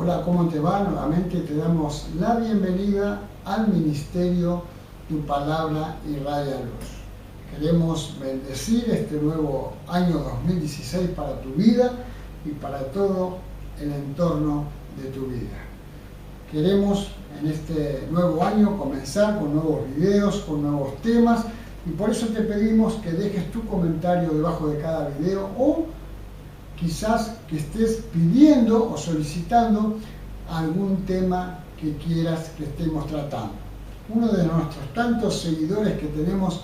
Hola, ¿cómo te va? Nuevamente te damos la bienvenida al Ministerio Tu Palabra Irradia Luz. Queremos bendecir este nuevo año 2016 para tu vida y para todo el entorno de tu vida. Queremos en este nuevo año comenzar con nuevos videos, con nuevos temas, y por eso te pedimos que dejes tu comentario debajo de cada video, o quizás que estés pidiendo o solicitando algún tema que quieras que estemos tratando. Uno de nuestros tantos seguidores que tenemos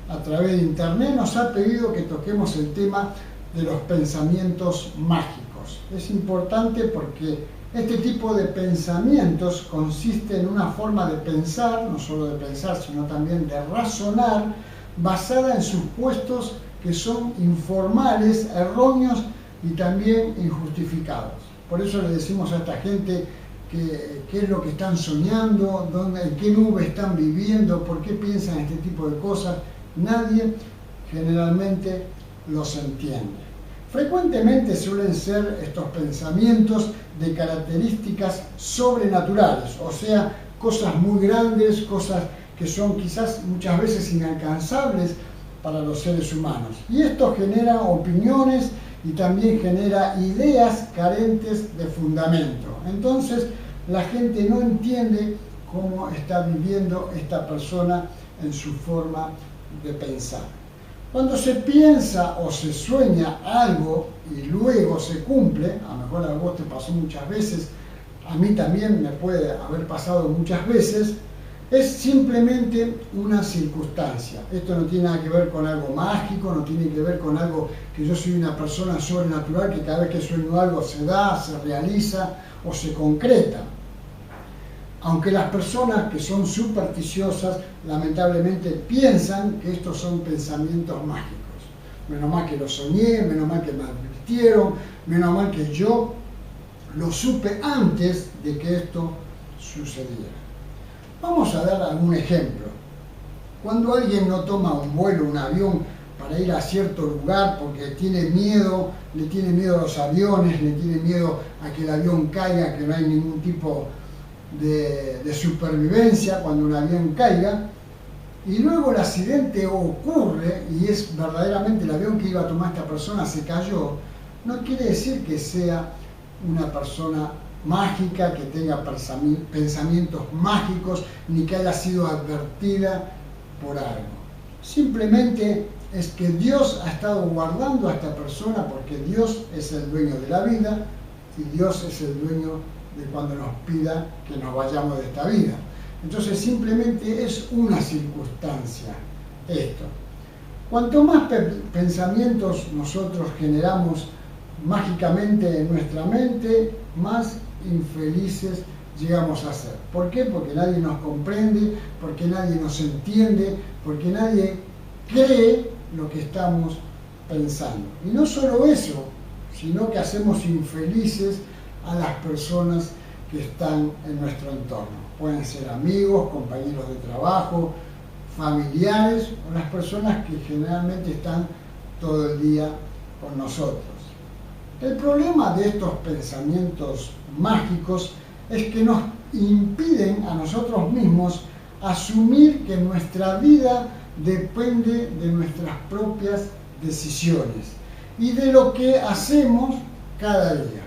a través de internet nos ha pedido que toquemos el tema de los pensamientos mágicos. Es importante porque este tipo de pensamientos consiste en una forma de pensar, no solo de pensar, sino también de razonar, basada en supuestos que son informales, erróneos y también injustificados. Por eso le decimos a esta gente qué es lo que están soñando, en qué nube están viviendo, por qué piensan este tipo de cosas. Nadie generalmente los entiende. Frecuentemente suelen ser estos pensamientos de características sobrenaturales, o sea, cosas muy grandes, cosas que son quizás muchas veces inalcanzables para los seres humanos. Y esto genera opiniones y también genera ideas carentes de fundamento. Entonces, la gente no entiende cómo está viviendo esta persona en su forma de pensar. Cuando se piensa o se sueña algo y luego se cumple, a lo mejor a vos te pasó muchas veces, a mí también me puede haber pasado muchas veces, es simplemente una circunstancia. Esto no tiene nada que ver con algo mágico, no tiene que ver con algo que yo soy una persona sobrenatural, que cada vez que sueño algo se da, se realiza o se concreta. Aunque las personas que son supersticiosas lamentablemente piensan que estos son pensamientos mágicos. Menos mal que lo soñé, menos mal que me advirtieron, menos mal que yo lo supe antes de que esto sucediera. Vamos a dar algún ejemplo. Cuando alguien no toma un vuelo, un avión, para ir a cierto lugar porque tiene miedo, le tiene miedo a los aviones, le tiene miedo a que el avión caiga, que no hay ningún tipo de supervivencia cuando un avión caiga, y luego el accidente ocurre y es verdaderamente el avión que iba a tomar esta persona se cayó, no quiere decir que sea una persona mágica, que tenga pensamientos mágicos, ni que haya sido advertida por algo. Simplemente es que Dios ha estado guardando a esta persona, porque Dios es el dueño de la vida y Dios es el dueño de cuando nos pida que nos vayamos de esta vida. Entonces simplemente es una circunstancia esto. Cuanto más pensamientos nosotros generamos mágicamente en nuestra mente, más infelices llegamos a ser. ¿Por qué? Porque nadie nos comprende, porque nadie nos entiende, porque nadie cree lo que estamos pensando. Y no solo eso, sino que hacemos infelices a las personas que están en nuestro entorno. Pueden ser amigos, compañeros de trabajo, familiares o las personas que generalmente están todo el día con nosotros. El problema de estos pensamientos mágicos es que nos impiden a nosotros mismos asumir que nuestra vida depende de nuestras propias decisiones y de lo que hacemos cada día.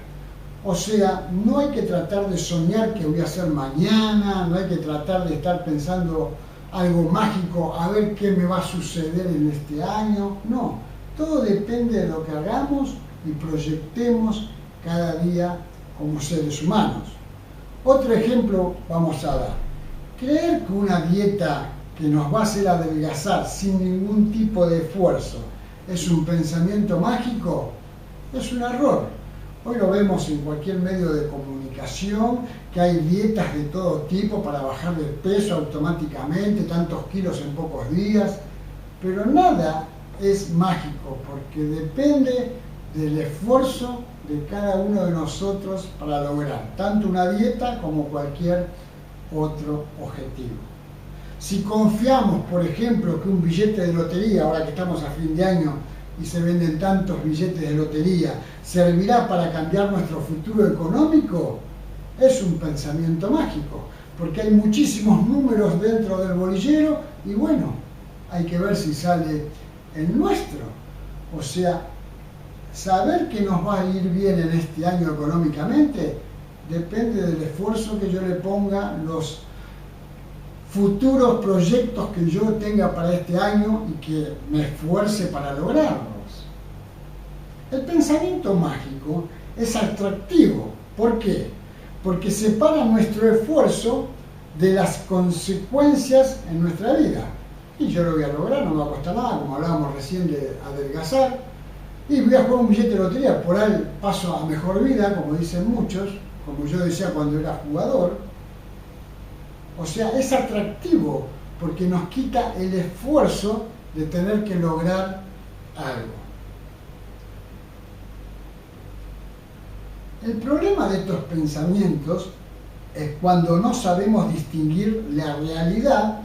O sea, no hay que tratar de soñar que voy a hacer mañana, no hay que tratar de estar pensando algo mágico, a ver qué me va a suceder en este año. No, todo depende de lo que hagamos y proyectemos cada día como seres humanos. Otro ejemplo vamos a dar. Creer que una dieta que nos va a hacer adelgazar sin ningún tipo de esfuerzo es un pensamiento mágico, es un error. Hoy lo vemos en cualquier medio de comunicación, que hay dietas de todo tipo para bajar de peso automáticamente, tantos kilos en pocos días, pero nada es mágico, porque depende del esfuerzo de cada uno de nosotros para lograr tanto una dieta como cualquier otro objetivo. Si confiamos, por ejemplo, que un billete de lotería, ahora que estamos a fin de año y se venden tantos billetes de lotería, servirá para cambiar nuestro futuro económico, es un pensamiento mágico, porque hay muchísimos números dentro del bolillero y bueno, hay que ver si sale el nuestro. O sea, saber que nos va a ir bien en este año económicamente depende del esfuerzo que yo le ponga, los futuros proyectos que yo tenga para este año y que me esfuerce para lograrlos. El pensamiento mágico es atractivo. ¿Por qué? Porque separa nuestro esfuerzo de las consecuencias en nuestra vida. Y yo lo voy a lograr, no me va a costar nada, como hablábamos recién de adelgazar. Y voy a jugar un billete de lotería, por ahí paso a mejor vida, como dicen muchos, como yo decía cuando era jugador. O sea, es atractivo porque nos quita el esfuerzo de tener que lograr algo. El problema de estos pensamientos es cuando no sabemos distinguir la realidad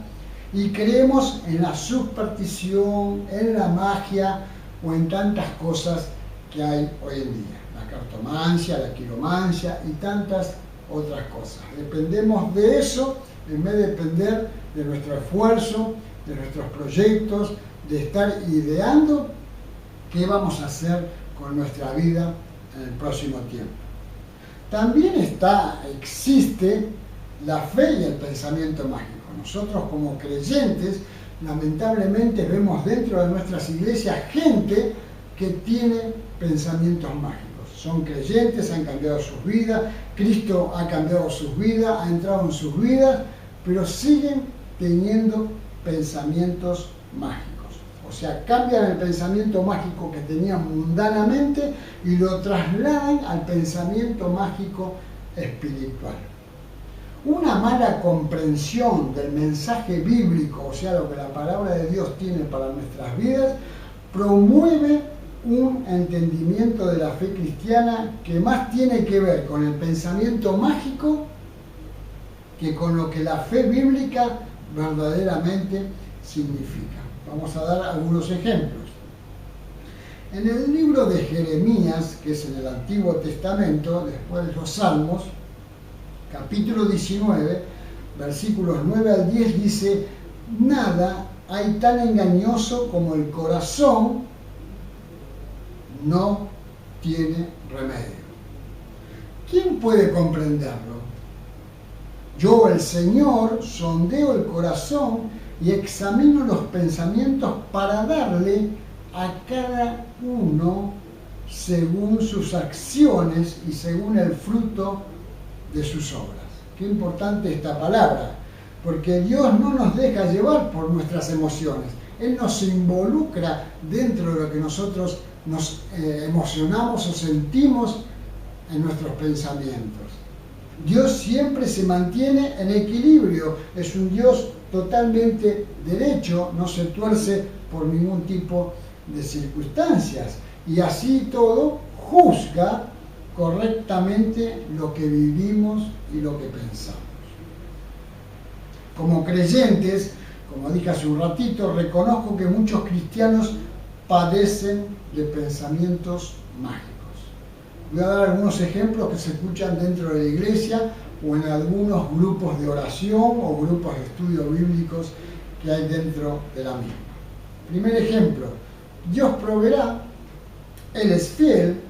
y creemos en la superstición, en la magia o en tantas cosas que hay hoy en día. La cartomancia, la quiromancia y tantas otras cosas. Dependemos de eso en vez de depender de nuestro esfuerzo, de nuestros proyectos, de estar ideando qué vamos a hacer con nuestra vida en el próximo tiempo. También existe la fe y el pensamiento mágico. Nosotros como creyentes, lamentablemente vemos dentro de nuestras iglesias gente que tiene pensamientos mágicos. Son creyentes, han cambiado sus vidas, Cristo ha cambiado sus vidas, ha entrado en sus vidas, pero siguen teniendo pensamientos mágicos. O sea, cambian el pensamiento mágico que tenían mundanamente y lo trasladan al pensamiento mágico espiritual. Una mala comprensión del mensaje bíblico, o sea, lo que la palabra de Dios tiene para nuestras vidas, promueve un entendimiento de la fe cristiana que más tiene que ver con el pensamiento mágico que con lo que la fe bíblica verdaderamente significa. Vamos a dar algunos ejemplos. En el libro de Jeremías, que es en el Antiguo Testamento, después de los Salmos, capítulo 19, versículos 9 al 10, dice: nada hay tan engañoso como el corazón no tiene remedio. ¿Quién puede comprenderlo? Yo, el Señor, sondeo el corazón y examino los pensamientos para darle a cada uno según sus acciones y según el fruto de sus obras. Qué importante esta palabra, porque Dios no nos deja llevar por nuestras emociones. Él nos involucra dentro de lo que nosotros nos emocionamos o sentimos en nuestros pensamientos. Dios siempre se mantiene en equilibrio, es un Dios totalmente derecho, no se tuerce por ningún tipo de circunstancias y así todo juzga correctamente lo que vivimos y lo que pensamos. Como creyentes, como dije hace un ratito, reconozco que muchos cristianos padecen de pensamientos mágicos. Voy a dar algunos ejemplos que se escuchan dentro de la iglesia o en algunos grupos de oración o grupos de estudio bíblicos que hay dentro de la misma. Primer ejemplo: Dios proveerá, Él es fiel,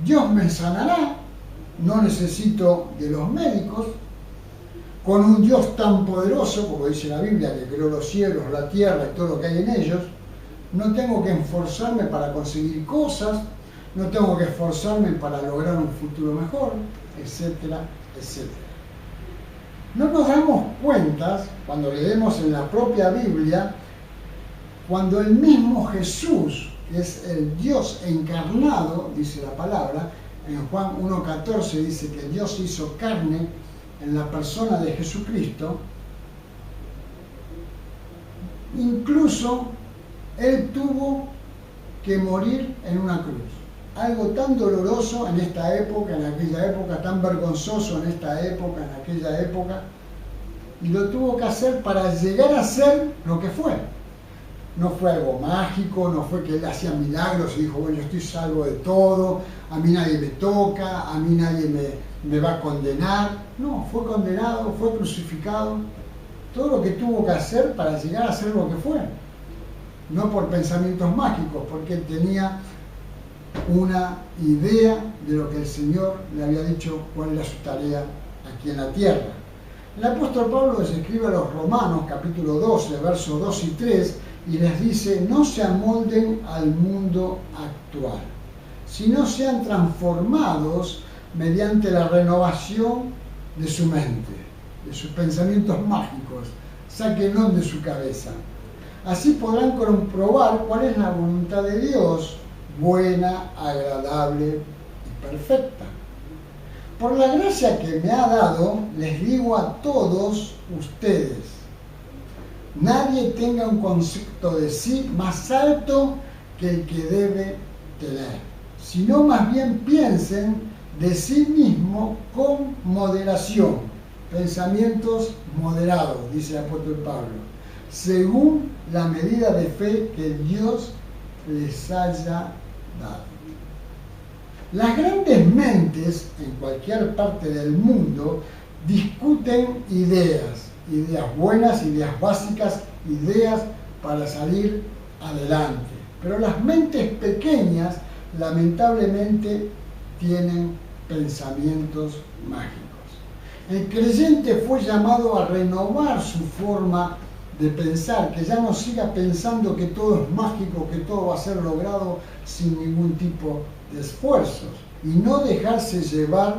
Dios me sanará, no necesito de los médicos, con un Dios tan poderoso, como dice la Biblia, que creó los cielos, la tierra y todo lo que hay en ellos, no tengo que esforzarme para conseguir cosas, no tengo que esforzarme para lograr un futuro mejor, etcétera, etcétera. No nos damos cuenta, cuando leemos en la propia Biblia, cuando el mismo Jesús, que es el Dios encarnado, dice la palabra, en Juan 1:14 dice que Dios se hizo carne en la persona de Jesucristo, incluso Él tuvo que morir en una cruz. Algo tan doloroso en esta época, en aquella época, tan vergonzoso en esta época, en aquella época, y lo tuvo que hacer para llegar a ser lo que fue. no fue algo mágico, no fue que él hacía milagros y dijo, bueno, yo estoy salvo de todo, a mí nadie me toca, a mí nadie me va a condenar. No, fue condenado, fue crucificado, todo lo que tuvo que hacer para llegar a ser lo que fue. No por pensamientos mágicos, porque él tenía una idea de lo que el Señor le había dicho cuál era su tarea aquí en la tierra. El apóstol Pablo les escribe a los Romanos, capítulo 12, versos 2 y 3, y les dice, no se amolden al mundo actual, sino sean transformados mediante la renovación de su mente, de sus pensamientos mágicos, sáquenlos de su cabeza. Así podrán comprobar cuál es la voluntad de Dios, buena, agradable y perfecta. Por la gracia que me ha dado, les digo a todos ustedes, nadie tenga un concepto de sí más alto que el que debe tener, sino más bien piensen de sí mismo con moderación, pensamientos moderados, dice el apóstol Pablo, según la medida de fe que Dios les haya dado. Las grandes mentes en cualquier parte del mundo discuten ideas buenas, ideas básicas, ideas para salir adelante. Pero las mentes pequeñas lamentablemente tienen pensamientos mágicos. El creyente fue llamado a renovar su forma de pensar, que ya no siga pensando que todo es mágico, que todo va a ser logrado sin ningún tipo de esfuerzos, y no dejarse llevar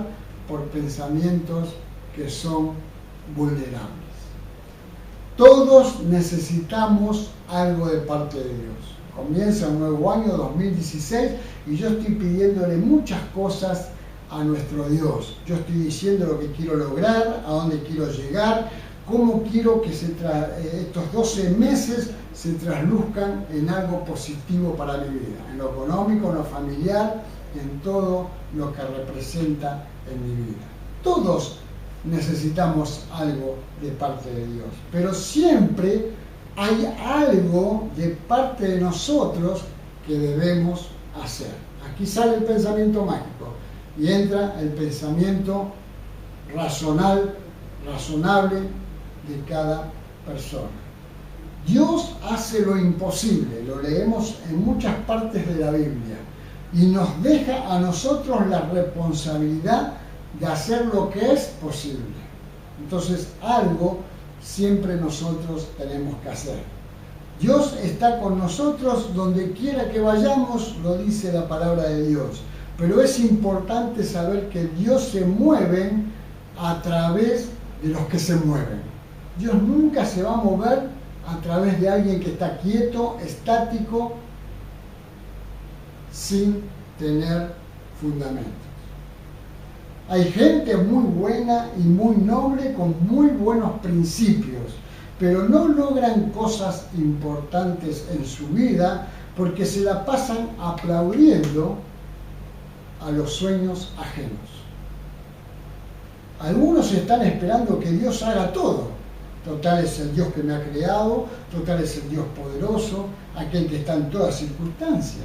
por pensamientos que son vulnerables. Todos necesitamos algo de parte de Dios. Comienza un nuevo año, 2016, y yo estoy pidiéndole muchas cosas a nuestro Dios. Yo estoy diciendo lo que quiero lograr, a dónde quiero llegar, cómo quiero que estos 12 meses se trasluzcan en algo positivo para mi vida, en lo económico, en lo familiar, en todo lo que representa en mi vida. Todos necesitamos algo de parte de Dios, pero siempre hay algo de parte de nosotros que debemos hacer. Aquí sale el pensamiento mágico y entra el pensamiento razonable de cada persona. Dios hace lo imposible, lo leemos en muchas partes de la Biblia, y nos deja a nosotros la responsabilidad de hacer lo que es posible. Entonces, algo siempre nosotros tenemos que hacer. Dios está con nosotros donde quiera que vayamos, lo dice la palabra de Dios. Pero es importante saber que Dios se mueve a través de los que se mueven. Dios nunca se va a mover a través de alguien que está quieto, estático, sin tener fundamentos. Hay gente muy buena y muy noble con muy buenos principios, pero no logran cosas importantes en su vida porque se la pasan aplaudiendo a los sueños ajenos. Algunos están esperando que Dios haga todo. Total es el Dios que me ha creado, total es el Dios poderoso, aquel que está en todas circunstancias.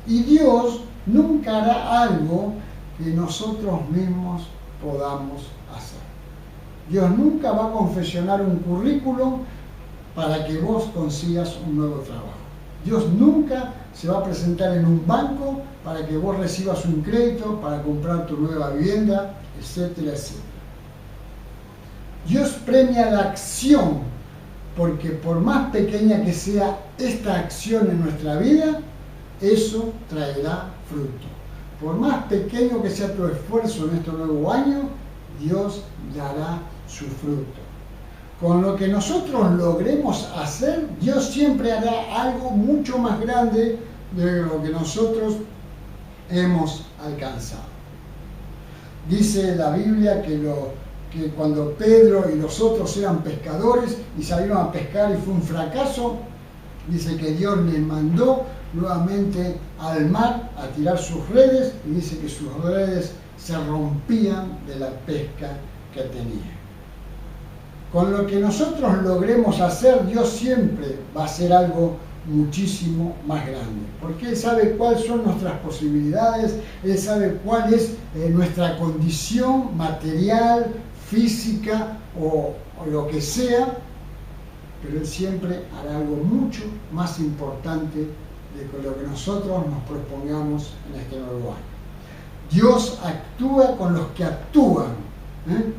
Y Dios nunca hará algo que nosotros mismos podamos hacer. Dios nunca va a confeccionar un currículum para que vos consigas un nuevo trabajo. Dios nunca se va a presentar en un banco para que vos recibas un crédito para comprar tu nueva vivienda, etcétera, etcétera. Dios premia la acción, porque por más pequeña que sea esta acción en nuestra vida, eso traerá fruto. Por más pequeño que sea tu esfuerzo en este nuevo año, Dios dará su fruto. Con lo que nosotros logremos hacer, Dios siempre hará algo mucho más grande de lo que nosotros hemos alcanzado. Dice la Biblia que cuando Pedro y los otros eran pescadores y salieron a pescar y fue un fracaso, dice que Dios les mandó nuevamente al mar a tirar sus redes y dice que sus redes se rompían de la pesca que tenían. con lo que nosotros logremos hacer, Dios siempre va a hacer algo muchísimo más grande, porque Él sabe cuáles son nuestras posibilidades, Él sabe cuál es nuestra condición material, física o lo que sea, pero Él siempre hará algo mucho más importante de lo que nosotros nos propongamos en este nuevo año. Dios actúa con los que actúan.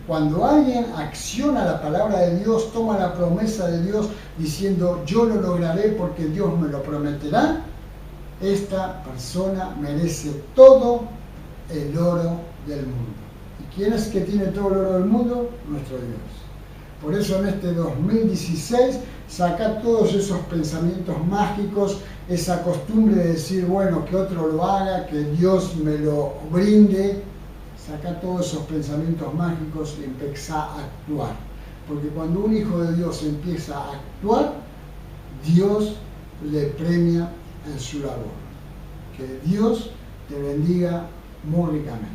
Cuando alguien acciona la palabra de Dios, toma la promesa de Dios diciendo yo lo lograré porque Dios me lo prometerá, esta persona merece todo el oro del mundo. ¿Y quién es que tiene todo el oro del mundo? Nuestro Dios. Por eso en este 2016 saca todos esos pensamientos mágicos, esa costumbre de decir, bueno, que otro lo haga, que Dios me lo brinde. Saca todos esos pensamientos mágicos y empieza a actuar. Porque cuando un hijo de Dios empieza a actuar, Dios le premia en su labor. Que Dios te bendiga muy ricamente.